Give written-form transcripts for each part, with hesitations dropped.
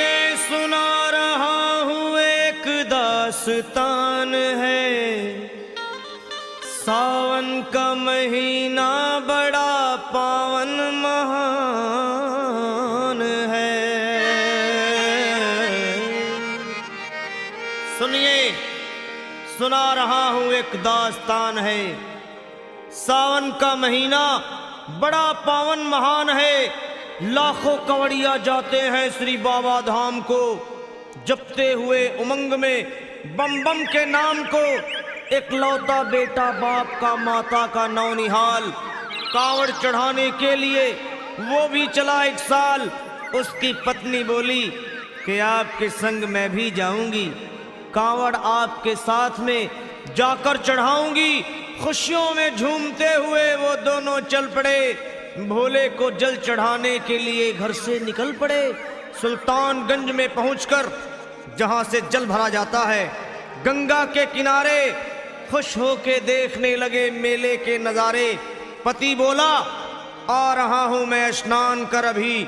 सुनिए सुना रहा हूँ एक दास्तान है। सावन का महीना बड़ा पावन महान है। सुनिए सुना रहा हूँ एक दास्तान है। सावन का महीना बड़ा पावन महान है। लाखों कवड़िया जाते हैं श्री बाबा धाम को, जपते हुए उमंग में बम बम के नाम को। एक लौता बेटा बाप का माता का नौनिहाल, कांवड़ चढ़ाने के लिए वो भी चला एक साल। उसकी पत्नी बोली कि आपके संग मैं भी जाऊंगी, कांवड़ आपके साथ में जाकर चढ़ाऊंगी। खुशियों में झूमते हुए वो दोनों चल पड़े। भोले को जल चढ़ाने के लिए घर से निकल पड़े। सुल्तानगंज में पहुंचकर जहां से जल भरा जाता है, गंगा के किनारे खुश होके देखने लगे मेले के नजारे। पति बोला आ रहा हूं मैं स्नान कर अभी,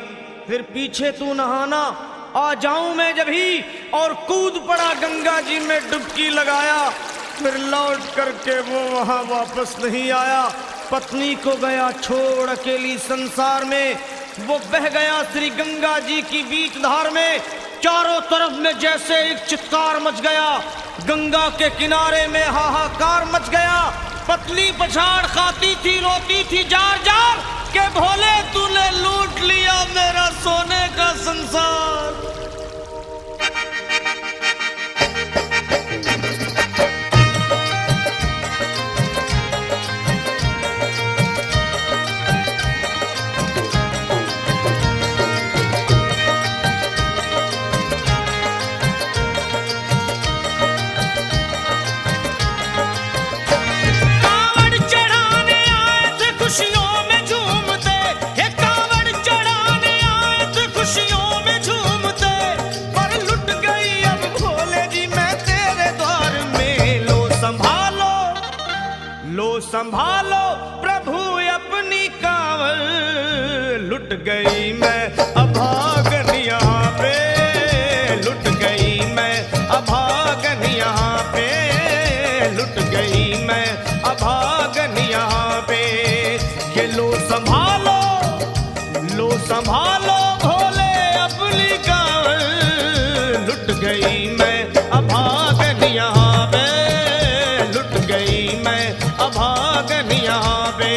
फिर पीछे तू नहाना आ जाऊं मैं जभी। और कूद पड़ा गंगा जी में डुबकी लगाया, फिर लौट करके वो वहां वापस नहीं आया। पत्नी को गया छोड़ अकेली संसार में, वो बह गया श्री गंगा जी की बीच धार में। चारों तरफ में जैसे एक चित्कार मच गया, गंगा के किनारे में हाहाकार मच गया। पत्नी पछाड़ खाती थी, रोती थी जार जार के भोले तूने लूट लिया मेरा सोने का संसार। संभालो प्रभु अपनी कांवड़, लुट गई मैं अभागन यहाँ पे, लुट गई मैं अभागन यहाँ पे, लुट गई मैं अभागन यहाँ पे। ये लो संभालो भोले अपनी कांवड़, लुट गई मैं अभागन यहाँ पे, लुट गई मैं अभागन यहाँ पे।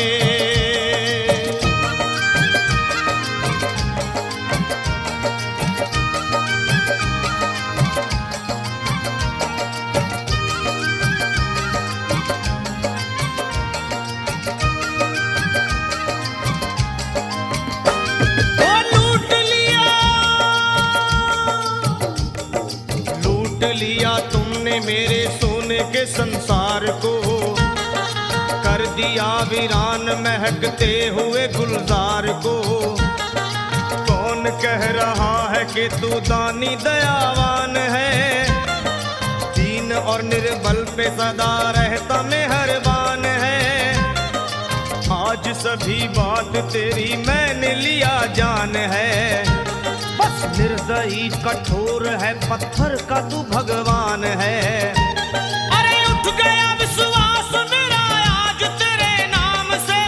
लूट लिया तुमने मेरे सोने के संसार को, कर दिया वीरान महकते हुए गुलजार को। कौन कह रहा है कि तू दानी दयावान है, दीन और निर्बल पे सदा रहता मेहरबान है। आज सभी बात तेरी मैंने लिया जान है, बस निर्दयी कठोर है पत्थर का तू भगवान है। अरे उठ गया विश्वास मेरा आज तेरे नाम से,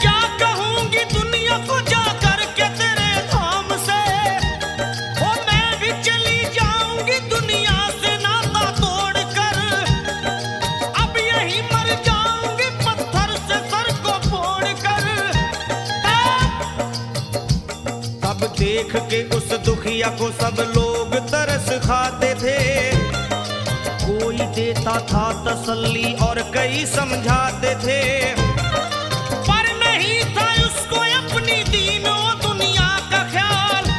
क्या कहूंगी दुनिया को जा करके तेरे धाम से। ओ मैं भी चली जाऊंगी दुनिया से नाता तोड़कर, अब यही मर जाऊंगी पत्थर से सर को फोड़कर। तब देख के उस दुखिया को सब लोग तरस खाते थे, कोई देता था तसल्ली और कई समझाते थे। पर नहीं था उसको अपनी दीनों दुनिया का ख्याल,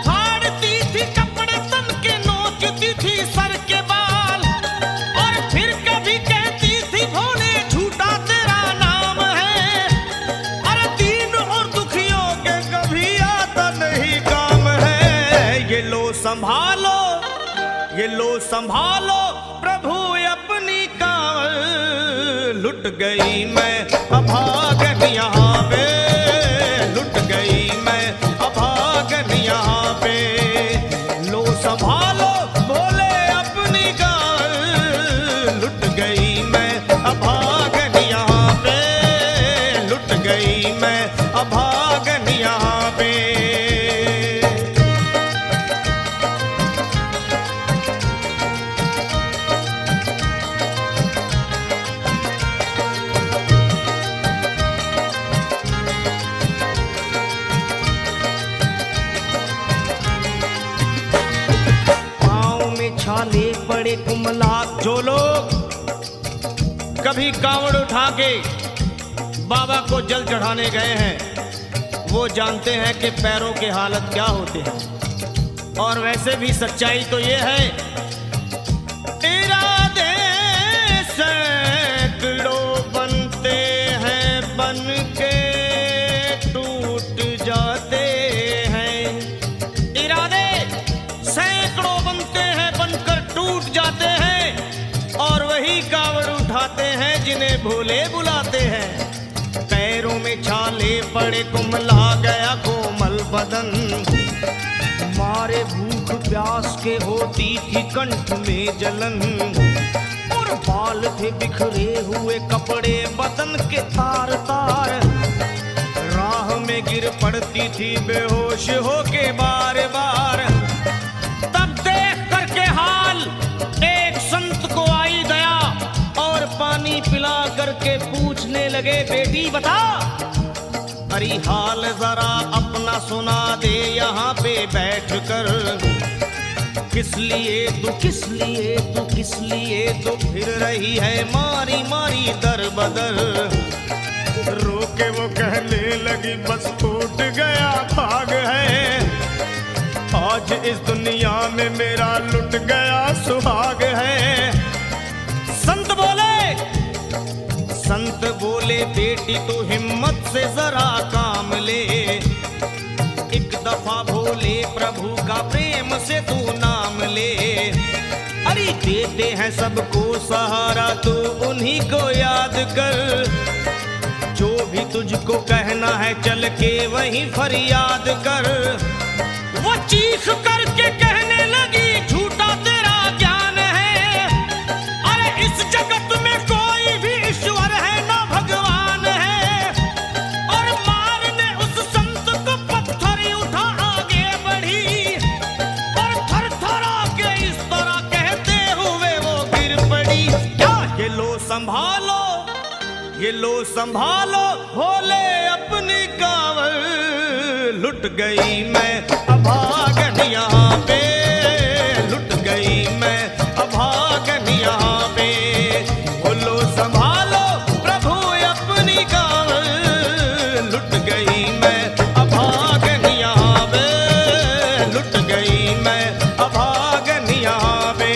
फाड़ती थी कपड़े तन के, नोचती थी सर के बाल। और फिर कभी कहती थी भोले झूठा तेरा नाम है, अरे दीन और दुखियों के कभी आता नहीं काम है। ये लो संभालो प्रभु अपनी कांवड़, लुट गई मैं अभागन यहाँ पे, लुट गई मैं अभागन यहाँ पे। पड़े कुमला। जो लोग कभी कांवड़ उठा के बाबा को जल चढ़ाने गए हैं वो जानते हैं कि पैरों के हालत क्या होते हैं। और वैसे भी सच्चाई तो ये है, इरादे सैकड़ों बनते हैं बन के टूट जाते हैं। इरादे सैकड़ों बनते हैं बनकर टूट जाते हैं और वही कांवड़ उठाते हैं जिन्हें भोले बुलाते हैं। पैरों में छाले पड़े कुमला गया कोमल बदन, मारे भूख प्यास के होती थी कंठ में जलन। और बाल थे बिखरे हुए कपड़े बदन के तार तार, राह में गिर पड़ती थी बेहोश होके बार बार। तब देख करके हाल एक संत को आई दया और पानी पिला करके पूछने लगे, बेटी बता अरे हाल जरा अपना सुना दे यहाँ पे बैठ कर। किस लिए तू किस लिए तू किस लिए तो फिर रही है मारी मारी दर बदर। रोके वो कहने लगी बस टूट गया भाग है, आज इस दुनिया में मेरा लुट गया सुहाग है। संत बोले बेटी तू हिम्मत से जरा काम ले, एक दफा भोले प्रभु का प्रेम से तू नाम ले। अरे देते हैं सबको सहारा तू उन्हीं को याद कर, जो भी तुझको कहना है चल के वहीं फरियाद कर। वो चीख करके कहने लगी झूठा तेरा ज्ञान है, अरे इस जगत में कोई भी ईश्वर है ना भगवान है। और मारने उस संत को पत्थर उठा आगे बढ़ी और थर थर आके इस तरह कहते हुए वो गिर पड़ी। क्या ये लो संभालो ये लो संभालो भोले अपनी कांवड़ लुट गई मैं अभागन यहाँ पे, लुट गई मैं अभागन यहाँ पे। बोलो संभालो प्रभु अपनी कांवड़ लुट गई मैं अभागन यहाँ पे, लुट गई मैं अभागन यहाँ पे।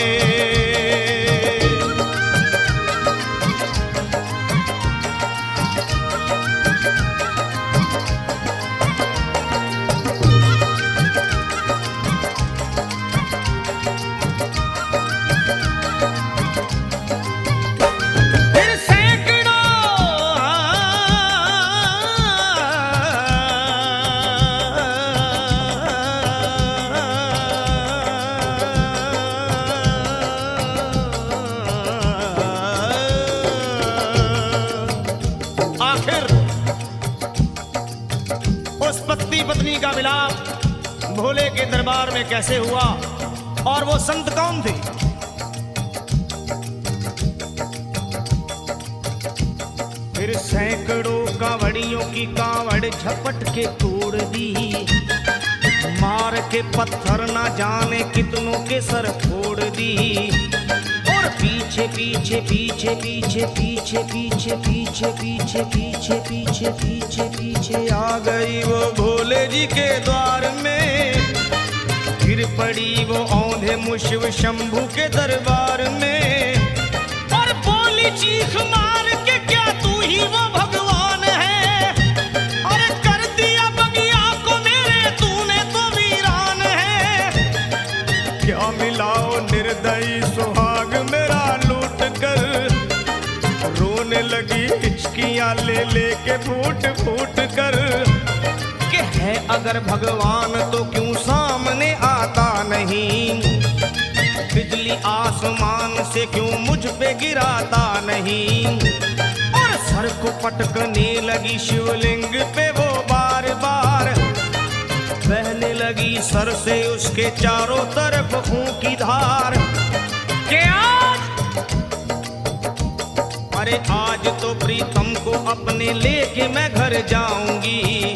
पत्नी का मिलाप भोले के दरबार में कैसे हुआ और वो संत कौन थे? फिर सैकड़ों कांवड़ियों की कांवड़ झपट के तोड़ दी, मार के पत्थर ना जाने कितनों के सर फोड़ दी। और पीछे पीछे पीछे पीछे पीछे पीछे पीछे पीछे पीछे पीछे पीछे पीछे आ गई वो भोले जी के द्वार में। गिर पड़ी वो औंधे मुशिव शंभू के दरबार में और बोली चीख मार के क्या तू ही वो भगवान है? अरे कर दिया बगिया को मेरे तूने तो वीरान है। क्या मिलाओ निर्दयी सुहाग मेरा लूट कर, रोने लगी हिचकियां ले लेके फूट फूट कर। कि है अगर भगवान तो क्यों सामने आता नहीं, बिजली आसमान से क्यों मुझ पे गिराता नहीं। और सर को पटकने लगी शिवलिंग पे वो बार बार, बहने लगी सर से उसके चारों तरफ खून की धार। के अरे आज तो प्रीतम को अपने लेके मैं घर जाऊंगी,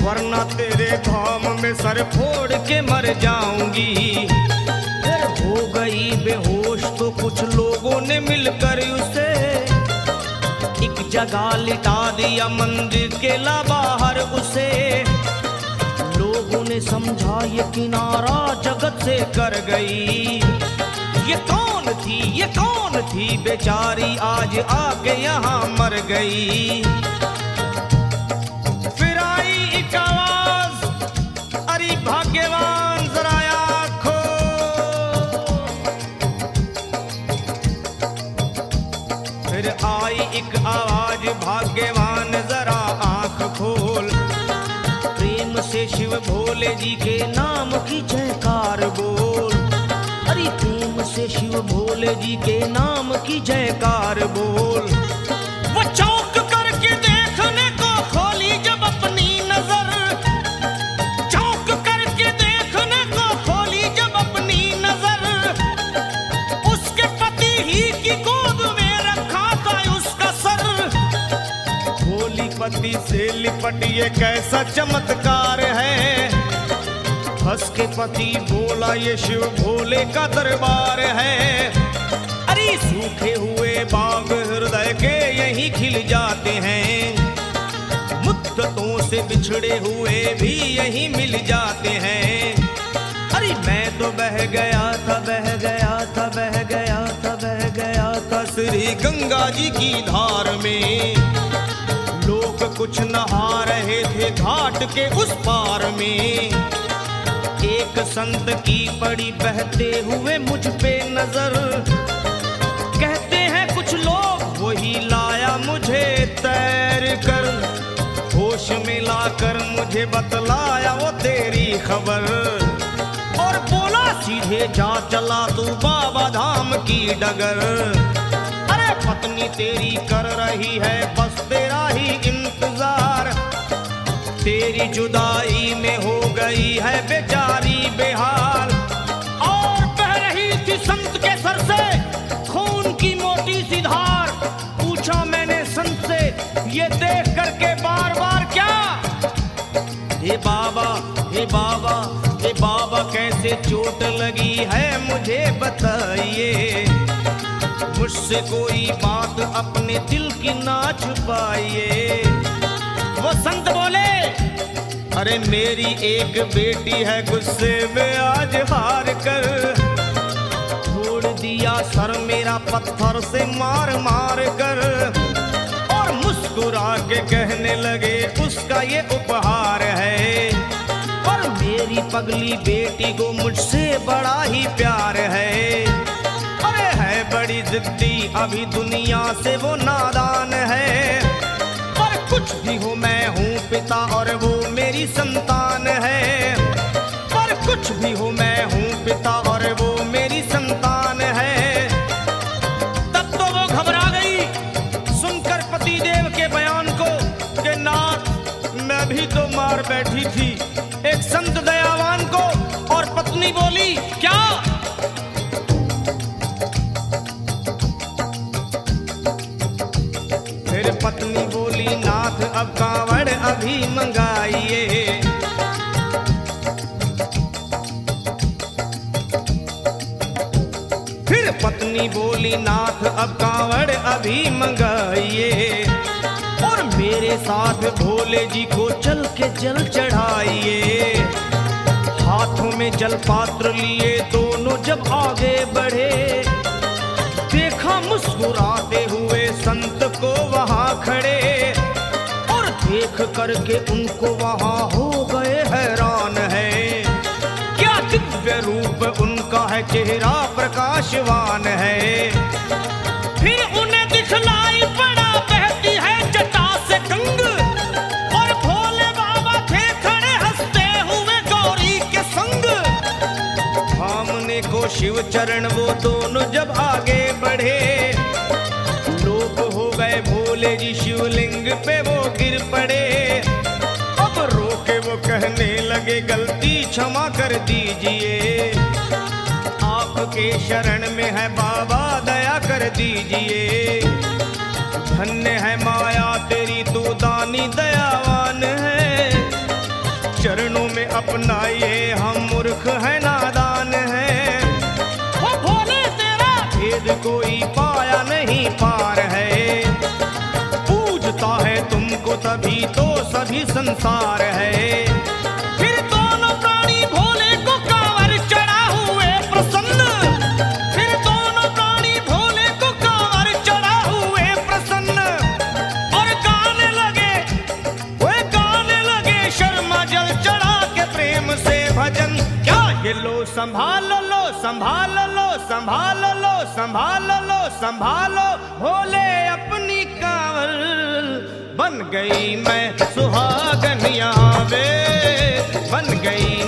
वरना तेरे धाम में सर फोड़ के मर जाऊंगी। फिर हो गई तो कुछ लोगों ने मिलकर उसे एक जगह लिटा दिया मंदिर के ला बाहर उसे। लोगों ने समझा ये किनारा जगत से कर गई। ये कौन थी बेचारी आज आके यहाँ मर गई। फिर आई एक आवाज, अरे भाग्यवान जरा आँख खोल। फिर आई एक आवाज, भाग्यवान जरा आँख खोल। प्रेम से शिव भोले जी के नाम की जयकार बोल। अरे प्रेम से शिव भोले जी के नाम की जयकार बोल। वो चौंक करके देखने को खोली जब अपनी नजर, चौंक करके देखने को खोली जब अपनी नजर। उसके पति ही की गोद में रखा था उसका सर। भोली पति से लिपट ये कैसा चमत्कार है। हंस के पति बोला ये शिव भोले का दरबार है। अरे सूखे हुए बाग हृदय के यहीं खिल जाते हैं। मुद्दतों से बिछड़े हुए भी यहीं मिल जाते हैं। अरे मैं तो बह गया था, बह गया था, बह गया था, बह गया था श्री गंगा जी की धार में। लोग कुछ नहा रहे थे घाट के उस पार में। एक संत की पड़ी बहते हुए मुझ पे नजर। कहते हैं कुछ लोग वही लाया मुझे तैर कर। होश में लाकर मुझे बतलाया वो तेरी खबर। और बोला सीधे जा चला तू बाबा धाम की डगर। अरे पत्नी तेरी कर रही है बस तेरा ही इंतजार। तेरी जुदाई में हो गई है बेचारी बेहाल। और बह रही थी संत के सर से खून की मोटी सी धार। पूछा मैंने संत से ये देख करके बार बार क्या। हे बाबा, हे बाबा, हे बाबा कैसे चोट लगी है मुझे बताइए। मुझसे कोई बात अपने दिल की ना छुपाइए। वो संत बोले अरे मेरी एक बेटी है गुस्से में आज हार कर। छोड़ दिया सर मेरा पत्थर से मार मार कर। और मुस्कुरा के कहने लगे उसका ये उपहार है। और मेरी पगली बेटी को मुझसे बड़ा ही प्यार है। अरे है बड़ी जिद्दी अभी दुनिया से वो नादान है। कुछ भी हो मैं हूँ पिता और वो मेरी संतान है। पर कुछ भी हो मैं हूँ पिता और वो मेरी संतान है। तब तो वो घबरा गई सुनकर पतिदेव के बयान को कि नाथ मैं भी तो मार बैठी थी एक संत दयावान को। और पत्नी बोली क्या। फिर पत्नी बोली नाथ अब कांवड़ अभी मंगाइए। फिर पत्नी बोली नाथ अब कांवड़ अभी मंगाइए। और मेरे साथ भोले जी को चल के जल चढ़ाइए। हाथों में जल पात्र लिए दोनों जब आगे बढ़े। देखा मुस्कुराते हुए संत को वहां खड़े। और देख करके उनको वहां हो गए हैरान है। क्या दिव्य रूप उनका है, चेहरा प्रकाशवान है। फिर उन्हें दिखलाई पड़ा बहती है जटा से गंग। और भोले बाबा थे खड़े हंसते हुए गौरी के संग। सामने को शिव चरण वो दोनों जब आगे बढ़े। लोग हो गए भोले जी शिवलिंग पे वो गिर पड़े। अब रोके वो कहने लगे गलती क्षमा कर दीजिए। आपके शरण में है बाबा दया कर दीजिए। धन्य है माया तेरी तू दानी दयावान है। चरणों में अपनाइए हम मूर्ख है नादान है। वो भोले तेरा भेद तभी तो सभी संसार है। फिर दोनों प्राणी भोले को कांवर चढ़ा हुए प्रसन्न, फिर दोनों प्राणी भोले को कांवर चढ़ा हुए प्रसन्न, और गाने लगे शर्मा जल चढ़ा के प्रेम से भजन। क्या ये लो संभाल लो संभाल लो संभाल लो संभाल लो संभालो भोले अपनी कांवर, बन गई मैं सुहागन यहाँ वे, बन गई